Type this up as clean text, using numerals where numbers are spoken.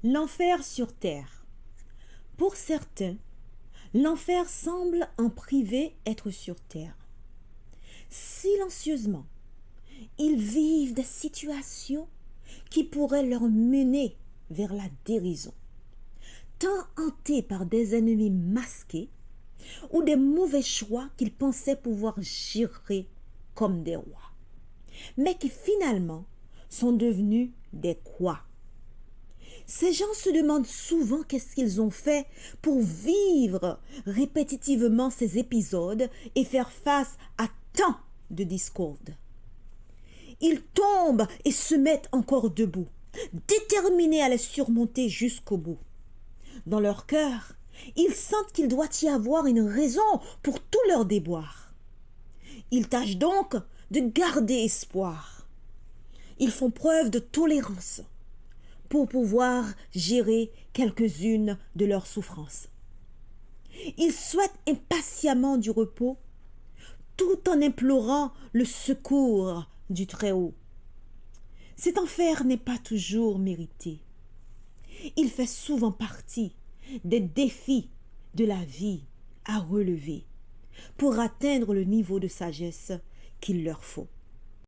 L'enfer sur terre. Pour certains, l'enfer semble en privé être sur terre. Silencieusement, ils vivent des situations qui pourraient leur mener vers la dérision. Tant hantés par des ennemis masqués ou des mauvais choix qu'ils pensaient pouvoir gérer comme des rois, mais qui finalement sont devenus des quoi. Ces gens se demandent souvent qu'est-ce qu'ils ont fait pour vivre répétitivement ces épisodes et faire face à tant de discorde. Ils tombent et se mettent encore debout, déterminés à les surmonter jusqu'au bout. Dans leur cœur, ils sentent qu'il doit y avoir une raison pour tous leurs déboires. Ils tâchent donc de garder espoir. Ils font preuve de tolérance pour pouvoir gérer quelques-unes de leurs souffrances. Ils souhaitent impatiemment du repos tout en implorant le secours du Très-Haut. Cet enfer n'est pas toujours mérité. Il fait souvent partie des défis de la vie à relever pour atteindre le niveau de sagesse qu'il leur faut.